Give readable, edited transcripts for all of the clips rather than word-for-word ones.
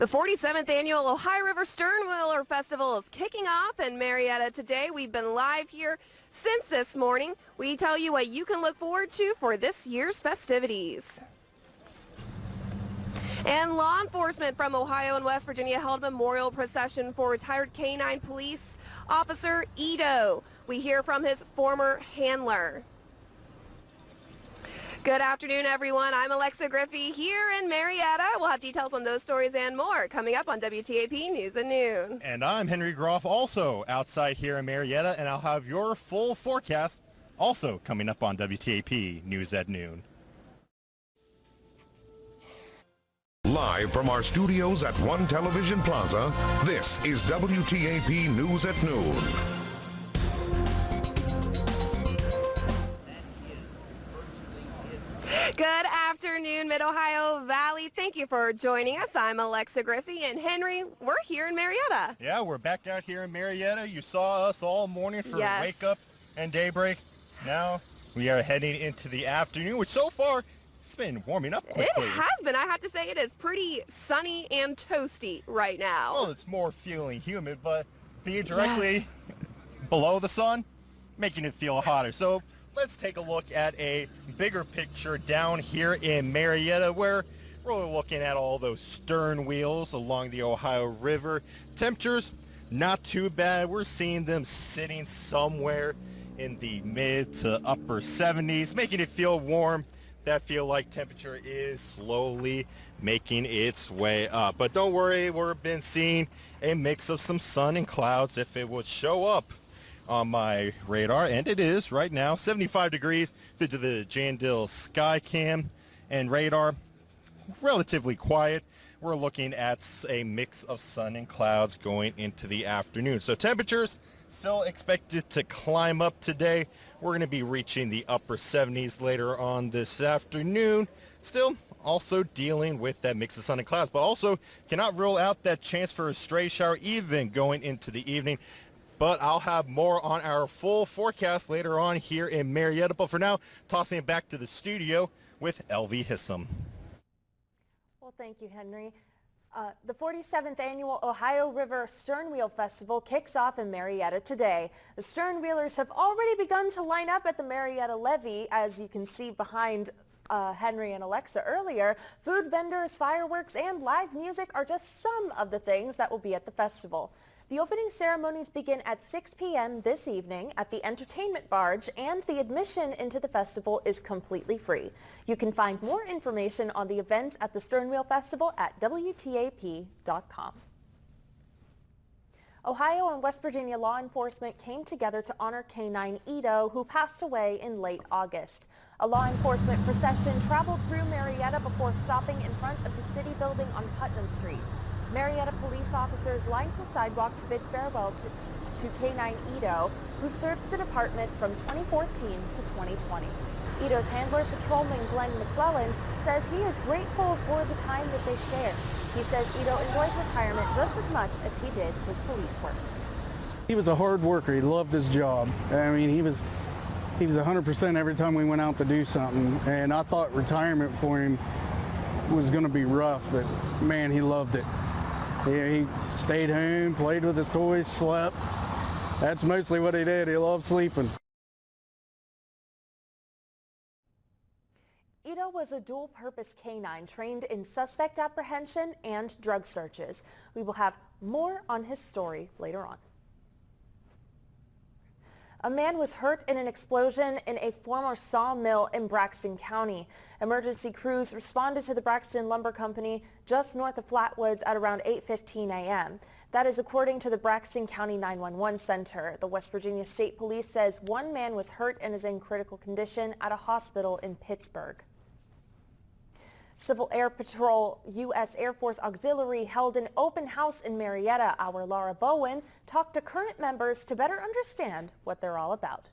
The 47th annual Ohio River Sternwheeler Festival is kicking off in Marietta today. We've been live here since this morning. We tell you what you can look forward to for this year's festivities. And law enforcement from Ohio and West Virginia held a memorial procession for retired K-9 police officer Ito. We hear from his former handler. Good afternoon, everyone. I'm Alexa Griffey here in Marietta. We'll have details on those stories and more coming up on WTAP News at Noon. And I'm Henry Groff, also outside here in Marietta, and I'll have your full forecast also coming up on WTAP News at Noon. Live from our studios at One Television Plaza, this is WTAP News at Noon. Good afternoon, Mid-Ohio Valley. Thank you for joining us. I'm Alexa Griffey, and Henry, we're here in Marietta. Yeah, we're back out here in Marietta. You saw us all morning for wake up and daybreak. Now we are heading into the afternoon, which so far it's been warming up quickly. It has been. I have to say it is pretty sunny and toasty right now. Well, it's more feeling humid, but being directly below the sun, making it feel hotter. So let's take a look at a bigger picture down here in Marietta, where we're looking at all those stern wheels along the Ohio River. Temperatures, not too bad. We're seeing them sitting somewhere in the mid to upper 70s, making it feel warm. That feel like temperature is slowly making its way up. But don't worry, we've been seeing a mix of some sun and clouds if it would show up on my radar, and it is right now 75 degrees due to the Jandil Skycam and radar. Relatively quiet. We're looking at a mix of sun and clouds going into the afternoon. So temperatures still expected to climb up today. We're going to be reaching the upper 70s later on this afternoon. Still also dealing with that mix of sun and clouds, but also cannot rule out that chance for a stray shower even going into the evening. But I'll have more on our full forecast later on here in Marietta. But for now, tossing it back to the studio with LV Hissam. Well, thank you, Henry. The 47th annual Ohio River Sternwheel Festival kicks off in Marietta today. The Sternwheelers have already begun to line up at the Marietta Levee, as you can see behind Henry and Alexa earlier. Food vendors, fireworks, and live music are just some of the things that will be at the festival. The opening ceremonies begin at 6 p.m. this evening at the entertainment barge, and the admission into the festival is completely free. You can find more information on the events at the Sternwheel Festival at WTAP.com. Ohio and West Virginia law enforcement came together to honor K-9 Ito, who passed away in late August. A law enforcement procession traveled through Marietta before stopping in front of the city building on Putnam Street. Marietta police officers lined the sidewalk to bid farewell to K-9 Ito, who served the department from 2014 to 2020. Ito's handler, Patrolman Glenn McClelland, says he is grateful for the time that they shared. He says Ito enjoyed retirement just as much as he did his police work. He was a hard worker. He loved his job. I mean, he was 100% every time we went out to do something, and I thought retirement for him was going to be rough, but man, he loved it. He stayed home, played with his toys, slept. That's mostly what he did. He loved sleeping. Ito was a dual-purpose K-9 trained in suspect apprehension and drug searches. We will have more on his story later on. A man was hurt in an explosion in a former sawmill in Braxton County. Emergency crews responded to the Braxton Lumber Company just north of Flatwoods at around 8:15 a.m. That is according to the Braxton County 911 Center. The West Virginia State Police says one man was hurt and is in critical condition at a hospital in Pittsburgh. Civil Air Patrol U.S. Air Force Auxiliary held an open house in Marietta. Our Laura Bowen talked to current members to better understand what they're all about.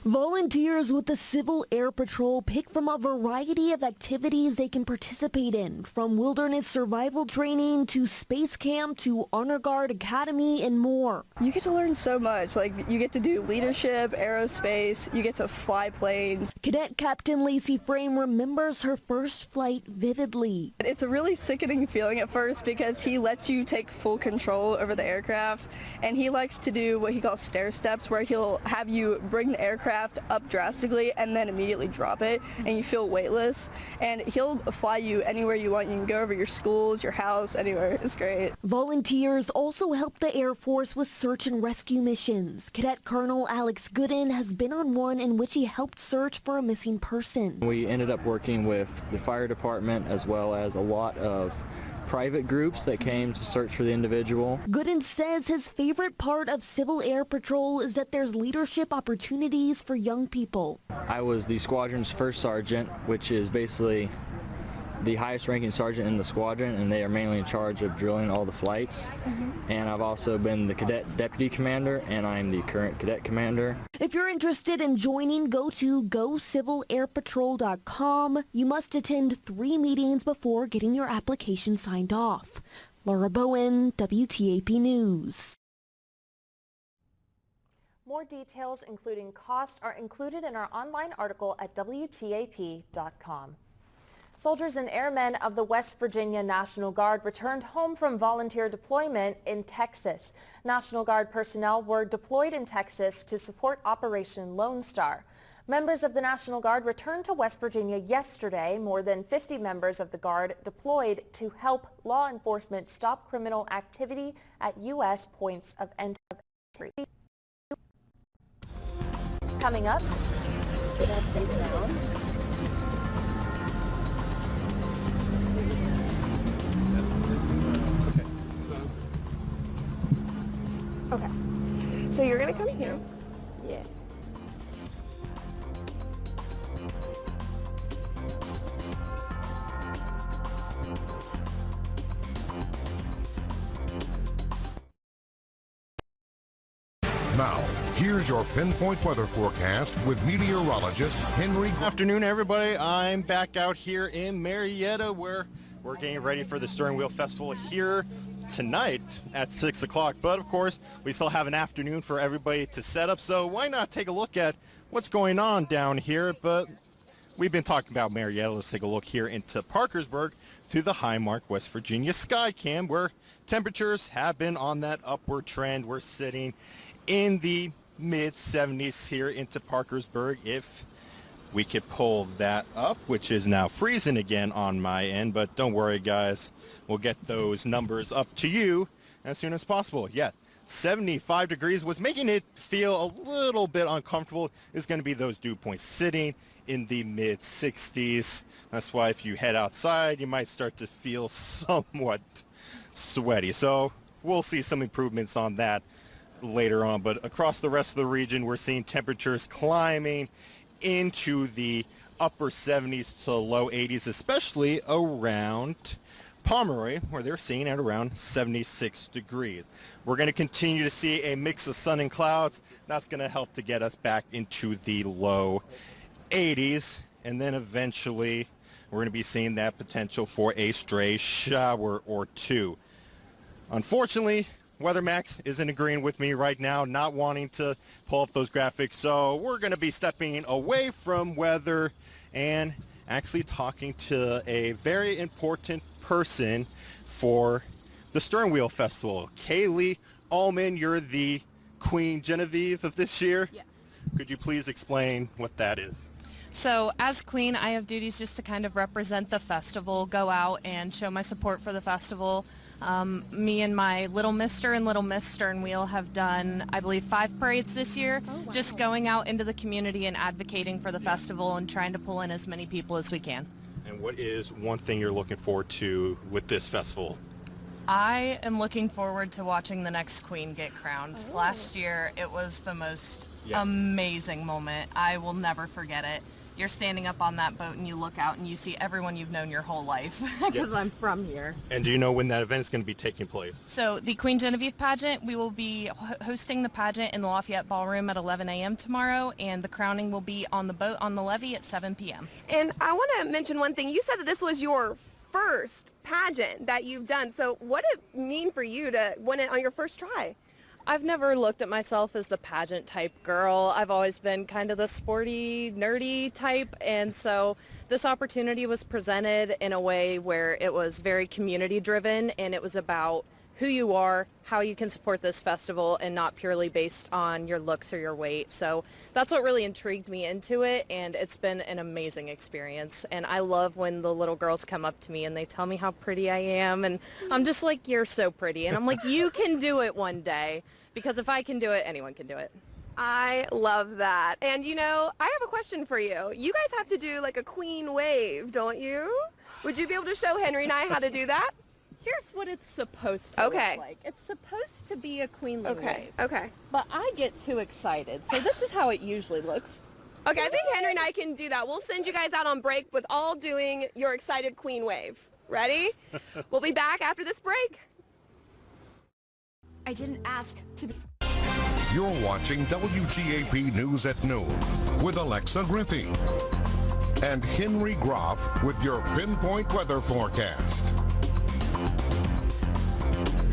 Volunteers with the Civil Air Patrol pick from a variety of activities they can participate in, from wilderness survival training to space camp to Honor Guard Academy and more. You get to learn so much. Like, you get to do leadership, aerospace, you get to fly planes. Cadet Captain Lacey Frame remembers her first flight vividly. It's a really sickening feeling at first because he lets you take full control over the aircraft, and he likes to do what he calls stair steps, where he'll have you bring the aircraft up drastically and then immediately drop it, and you feel weightless, and he'll fly you anywhere you want. You can go over your schools, your house, anywhere. It's great. Volunteers also help the Air Force with search and rescue missions. Cadet Colonel Alex Gooden has been on one in which he helped search for a missing person. We ended up working with the fire department as well as a lot of private groups that came to search for the individual. Gooden says his favorite part of Civil Air Patrol is that there's leadership opportunities for young people. I was the squadron's first sergeant, which is basically the highest ranking sergeant in the squadron, and they are mainly in charge of drilling all the flights. And I've also been the cadet deputy commander, and I'm the current cadet commander. If you're interested in joining, go to gocivilairpatrol.com. You must attend 3 meetings before getting your application signed off. Laura Bowen, WTAP News. More details, including cost, are included in our online article at WTAP.com. Soldiers and airmen of the West Virginia National Guard returned home from volunteer deployment in Texas. National Guard personnel were deployed in Texas to support Operation Lone Star. Members of the National Guard returned to West Virginia yesterday. More than 50 members of the Guard deployed to help law enforcement stop criminal activity at U.S. points of entry. Coming up, Okay. So you're going to come here. yeah. Now, here's your pinpoint weather forecast with meteorologist Henry. Afternoon, everybody. I'm back out here in Marietta where we're getting ready for the Steering Wheel Festival here tonight at 6 o'clock. But, of course, we still have an afternoon for everybody to set up, so why not take a look at what's going on down here? But we've been talking about Marietta. Let's take a look here into Parkersburg through the Highmark, West Virginia Skycam, where temperatures have been on that upward trend. We're sitting in the mid-70s here into Parkersburg. If we could pull that up, which is now freezing again on my end, but don't worry, guys. We'll get those numbers up to you as soon as possible. Yeah, 75 degrees was making it feel a little bit uncomfortable. Is going to be those dew points sitting in the mid-60s. That's why if you head outside, you might start to feel somewhat sweaty. So we'll see some improvements on that later on. But across the rest of the region, we're seeing temperatures climbing into the upper 70s to low 80s, especially around Pomeroy, where they're seeing at around 76 degrees. We're going to continue to see a mix of sun and clouds. That's going to help to get us back into the low 80s. And then eventually we're going to be seeing that potential for a stray shower or two. Unfortunately, WeatherMax isn't agreeing with me right now, not wanting to pull up those graphics. So we're going to be stepping away from weather and actually talking to a very important person for the Stern Wheel Festival. Kaylee Allman, you're the Queen Genevieve of this year. Yes. Could you please explain what that is? So as Queen, I have duties just to kind of represent the festival, go out and show my support for the festival. Me and my Little Mister and Little Miss Stern Wheel have done, I believe, 5 parades this year, just going out into the community and advocating for the festival and trying to pull in as many people as we can. And what is one thing you're looking forward to with this festival? I am looking forward to watching the next Queen get crowned. Last year, it was the most amazing moment. I will never forget it. you're standing up on that boat and you look out and you see everyone you've known your whole life because I'm from here. And do you know when that event is going to be taking place? So the Queen Genevieve pageant, we will be hosting the pageant in the Lafayette Ballroom at 11 a.m. tomorrow, and the crowning will be on the boat on the levee at 7 p.m. And I want to mention one thing. You said that this was your first pageant that you've done. So what did it mean for you to win it on your first try? I've never looked at myself as the pageant type girl. I've always been kind of the sporty, nerdy type, and so this opportunity was presented in a way where it was very community driven, and it was about who you are, how you can support this festival, and not purely based on your looks or your weight. So that's what really intrigued me into it, and it's been an amazing experience. And I love when the little girls come up to me and they tell me how pretty I am, and I'm just like, you're so pretty. And I'm like, you can do it one day, because if I can do it, anyone can do it. I love that. And you know, I have a question for you. You guys have to do like a queen wave, don't you? Would you be able to show Henry and I how to do that? Here's what it's supposed to look like. It's supposed to be a queenly wave. Okay. But I get too excited. So this is how it usually looks. Okay, I think Henry and I can do that. We'll send you guys out on break with all doing your excited queen wave. Ready? We'll be back after this break. I didn't ask to be... You're watching WTAP News at Noon with Alexa Griffey and Henry Groff with your pinpoint weather forecast.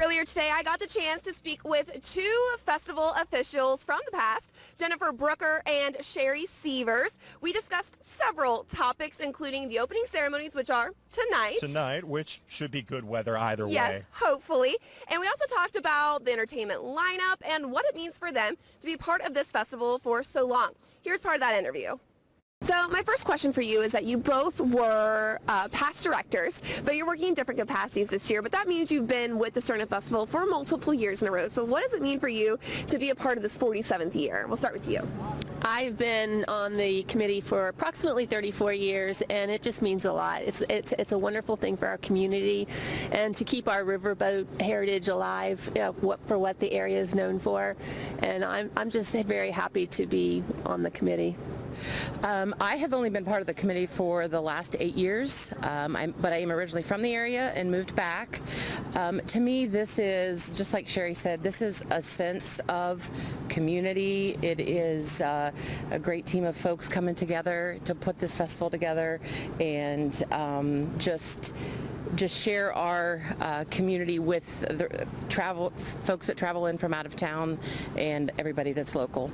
Earlier today, I got the chance to speak with two festival officials from the past, Jennifer Brooker and Sherry Sievers. We discussed several topics, including the opening ceremonies, which are tonight. Tonight, which should be good weather either way. Yes, hopefully. And we also talked about the entertainment lineup and what it means for them to be part of this festival for so long. Here's part of that interview. So my first question for you is that you both were past directors, but you're working in different capacities this year, but that means you've been with the Sterna Festival for multiple years in a row. So what does it mean for you to be a part of this 47th year? We'll start with you. I've been on the committee for approximately 34 years, and it just means a lot. It's a wonderful thing for our community and to keep our riverboat heritage alive, you know, for what the area is known for. And I'm just very happy to be on the committee. I have only been part of the committee for the last 8 years, but I am originally from the area and moved back. To me, this is, just like Sherry said, this is a sense of community. It is a great team of folks coming together to put this festival together and just share our community with the folks that travel in from out of town and everybody that's local.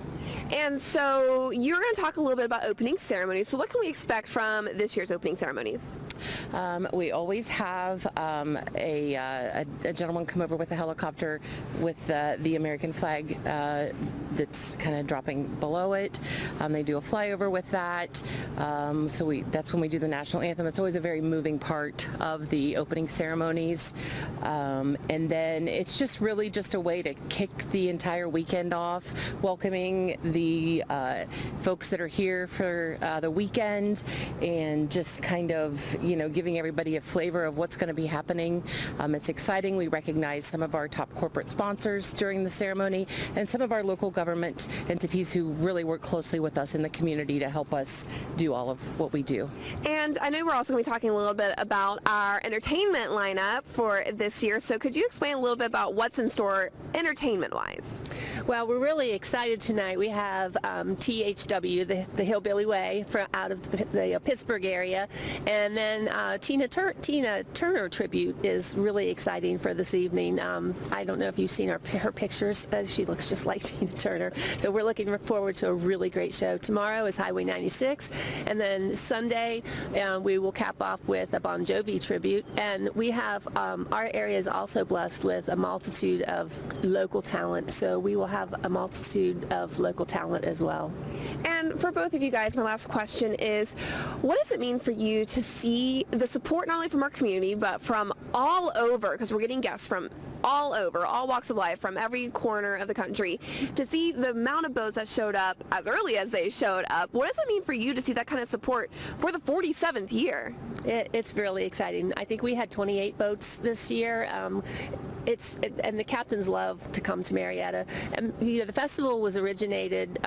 And so you're going to talk a little bit about opening ceremonies. So what can we expect from this year's opening ceremonies? We always have a gentleman come over with a helicopter with the American flag that's kind of dropping below it. They do a flyover with that. So that's when we do the national anthem. It's always a very moving part of the opening ceremonies. And then it's just really just a way to kick the entire weekend off, welcoming the folks that are here for the weekend and just kind of, you know, giving everybody a flavor of what's going to be happening. It's exciting. We recognize some of our top corporate sponsors during the ceremony and some of our local government entities who really work closely with us in the community to help us do all of what we do. And I know we're also going to be talking a little bit about our entertainment lineup for this year. So could you explain a little bit about what's in store entertainment-wise? Well, we're really excited tonight. We have THW, the Hillbilly Way, from out of the Pittsburgh area, and then Tina Turner tribute is really exciting for this evening. I don't know if you've seen her pictures. She looks just like Tina Turner. So we're looking forward to a really great show. Tomorrow is Highway 96, and then Sunday we will cap off with a Bon Jovi tribute. And we have our area is also blessed with a multitude of local talent. So we will have a multitude of local talent as well. And for both of you guys, my last question is, what does it mean for you to see the support not only from our community, but from all over, because we're getting guests from all over, all walks of life, from every corner of the country, to see the amount of boats that showed up as early as they showed up? What does it mean for you to see that kind of support for the 47th year? It's really exciting. I think we had 28 boats this year. and the captains love to come to Marietta. And the festival was originated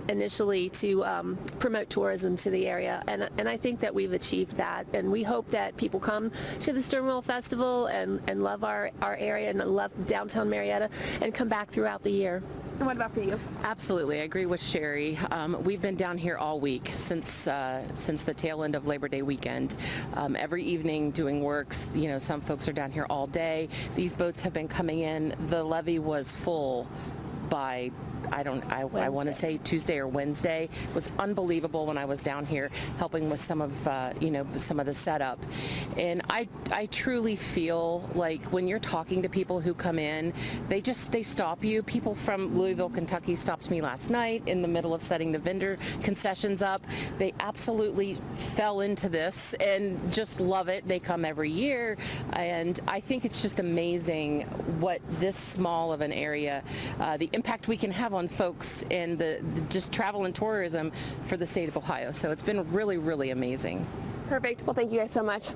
initially to promote tourism to the area, and I think that we've achieved that. And we hope that people come to the Sternwheel Festival and love our area and love downtown Marietta and come back throughout the year. And what about for you? Absolutely, I agree with Sherry. We've been down here all week since the tail end of Labor Day weekend. Every evening doing works. Some folks are down here all day. These boats have been coming in. The levee was full by I want to say Tuesday or Wednesday. It was unbelievable when I was down here helping with some of the setup. And I truly feel like when you're talking to people who come in, they stop you. People from Louisville, Kentucky stopped me last night in the middle of setting the vendor concessions up. They absolutely fell into this and just love it. They come every year, and I think it's just amazing what this small of an area, the impact we can have on folks and the just travel and tourism for the state of Ohio. So it's been really, really amazing. Perfect. Well, thank you guys so much.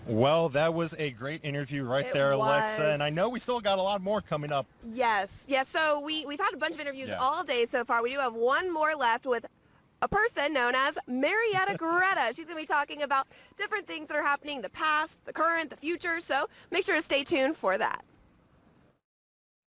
Well, that was a great interview right there, Alexa. And I know we still got a lot more coming up. Yes. So we've had a bunch of interviews all day so far. We do have one more left with a person known as Marietta Greta. She's going to be talking about different things that are happening, the past, the current, the future. So make sure to stay tuned for that.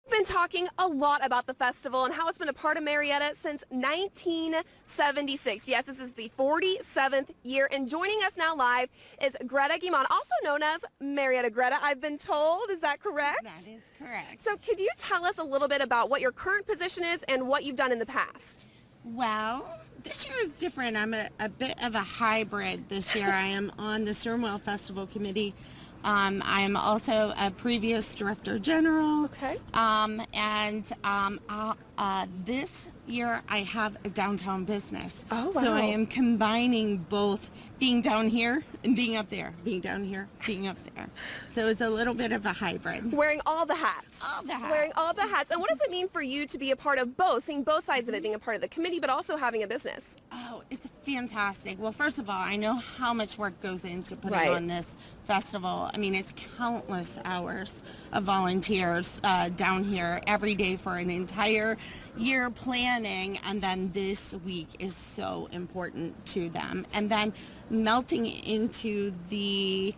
We've been talking a lot about the festival and how it's been a part of Marietta since 1976. Yes, this is the 47th year, and joining us now live is Greta Guimon, also known as Marietta Greta, I've been told. Is that correct? That is correct. So could you tell us a little bit about what your current position is and what you've done in the past? Well, this year is different. I'm a bit of a hybrid this year. I am on the Sternwheel Festival Committee. I am also a previous Director General. Okay. This year I have a downtown business. Oh, wow. So I am combining both being down here and being up there, being down here, being up there. So it's a little bit of a hybrid. Wearing all the hats. All the hats. Wearing all the hats. And what does it mean for you to be a part of both, seeing both sides of it, being a part of the committee, but also having a business? Oh, it's fantastic. Well, first of all, I know how much work goes into putting on this festival. I mean, it's countless hours of volunteers down here every day for an entire year planning, and then this week is so important to them. And then melting into the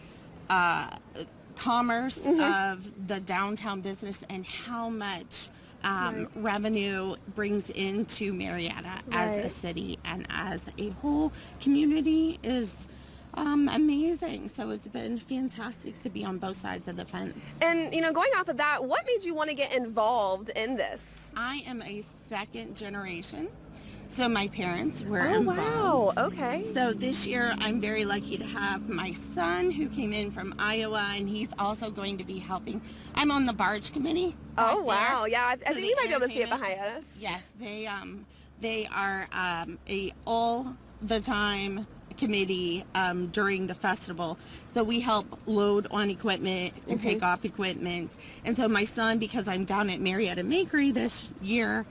commerce of the downtown business and how much revenue brings into Marietta as a city and as a whole community is amazing. So it's been fantastic to be on both sides of the fence. And, going off of that, what made you want to get involved in this? I am a second generation. So my parents were Wow. involved. Okay. So this year I'm very lucky to have my son who came in from Iowa, and he's also going to be helping. I'm on the barge committee. Oh, wow. Yeah, I think you might be able to see it behind us. Yes, they are a all the time committee during the festival. So we help load on equipment and take off equipment. And so my son, because I'm down at Marietta Makery this year,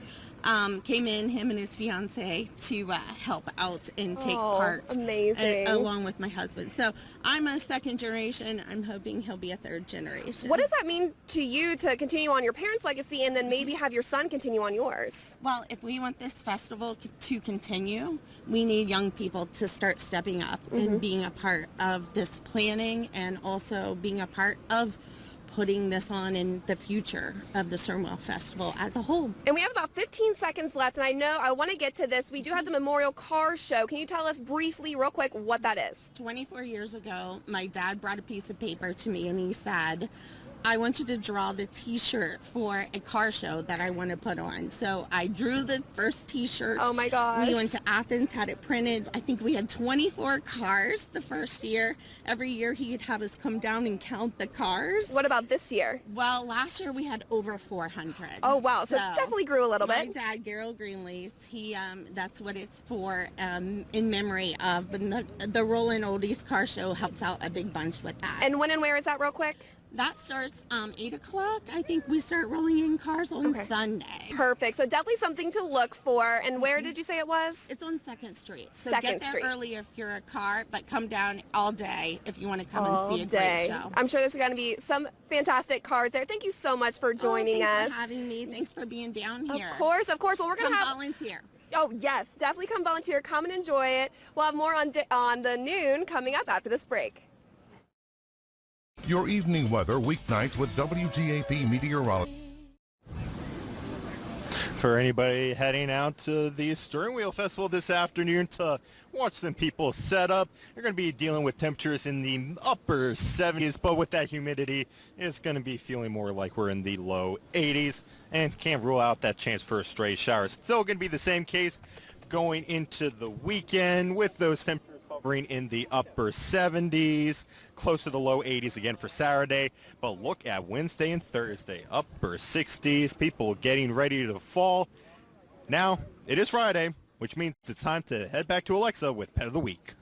came in, him and his fiance, to help out and take part. Amazing. Along with my husband. So I'm a second generation. I'm hoping he'll be a third generation. What does that mean to you to continue on your parents' legacy and then maybe have your son continue on yours? Well, if we want this festival to continue, we need young people to start stepping up and being a part of this planning, and also being a part of putting this on in the future of the Sternwheel Festival as a whole. And we have about 15 seconds left, and I know I want to get to this. We do have the Memorial Car Show. Can you tell us briefly, real quick, what that is? 24 years ago, my dad brought a piece of paper to me, and he said, I want you to draw the t-shirt for a car show that I want to put on. So I drew the first t-shirt. Oh my gosh. We went to Athens, had it printed. I think we had 24 cars the first year. Every year he'd have us come down and count the cars. What about this year? Well, last year we had over 400. Oh wow, so it definitely grew a little bit. My dad, Gerald Greenlease, he that's what it's for, in memory of. But the Rollin' Oldies Car Show helps out a big bunch with that. And when and where is that, real quick? That starts 8 o'clock. I think we start rolling in cars on Sunday. Perfect. So definitely something to look for. And where did you say it was? It's on 2nd Street. So 2nd get there Street. early if you're a car, but come down all day if you want to come and see a great show. I'm sure there's going to be some fantastic cars there. Thank you so much for joining us. Thanks for having me. Thanks for being down here. Of course. Well, we're going to have volunteer. Oh, yes. Definitely come volunteer. Come and enjoy it. We'll have more on the noon coming up after this break. Your evening weather weeknights with WTAP meteorologist. For anybody heading out to the Steering Wheel Festival this afternoon to watch some people set up, you're going to be dealing with temperatures in the upper 70s, but with that humidity, it's going to be feeling more like we're in the low 80s, and can't rule out that chance for a stray shower. Still going to be the same case going into the weekend with those temperatures hovering in the upper 70s, close to the low 80s again for Saturday. But look at Wednesday and Thursday, upper 60s, people getting ready to fall. Now, it is Friday, which means it's time to head back to Alexa with Pet of the Week.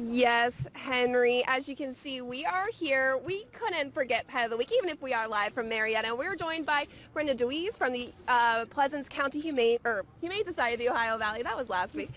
Yes, Henry. As you can see, we are here. We couldn't forget Pet of the Week, even if we are live from Marietta. We're joined by Brenda Deweese from the Pleasants County Humane Society of the Ohio Valley. That was last week.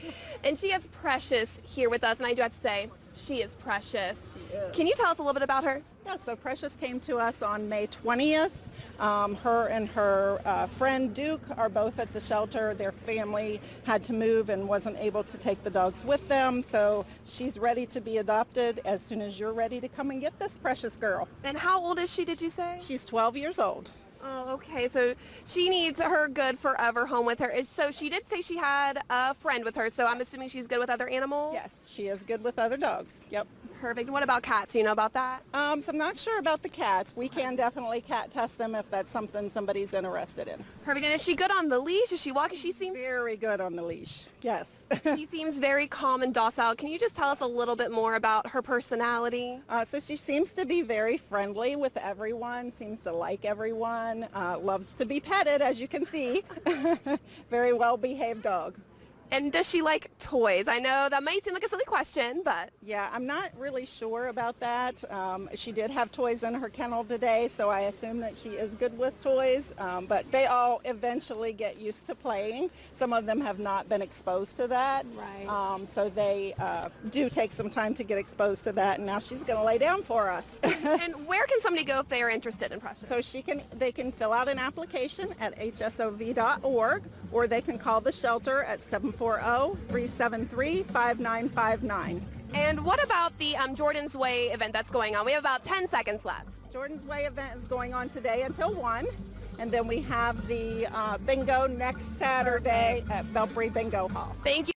And she has Precious here with us, and I do have to say, she is precious. She is. Can you tell us a little bit about her? Yeah, so Precious came to us on May 20th. Her and her friend Duke are both at the shelter. Their family had to move and wasn't able to take the dogs with them, so she's ready to be adopted as soon as you're ready to come and get this precious girl. And how old is she, did you say? She's 12 years old. Oh, okay. So she needs her good forever home with her. So she did say she had a friend with her, so I'm assuming she's good with other animals? Yes, she is good with other dogs. Yep. Perfect. What about cats? Do you know about that? So I'm not sure about the cats. We can definitely cat test them if that's something somebody's interested in. Perfect. And is she good on the leash? Is she walking? She seems very good on the leash. Yes. She seems very calm and docile. Can you just tell us a little bit more about her personality? So she seems to be very friendly with everyone, seems to like everyone, loves to be petted, as you can see. Very well-behaved dog. And does she like toys? I know that might seem like a silly question, but... Yeah, I'm not really sure about that. She did have toys in her kennel today, so I assume that she is good with toys. But they all eventually get used to playing. Some of them have not been exposed to that. Right. So they do take some time to get exposed to that, and now she's going to lay down for us. And where can somebody go if they are interested in Precious? So they can fill out an application at hsov.org, or they can call the shelter at 740-373-5959. And what about the Jordan's Way event that's going on? We have about 10 seconds left. Jordan's Way event is going on today until 1. And then we have the bingo next Saturday at Belpre Bingo Hall. Thank you.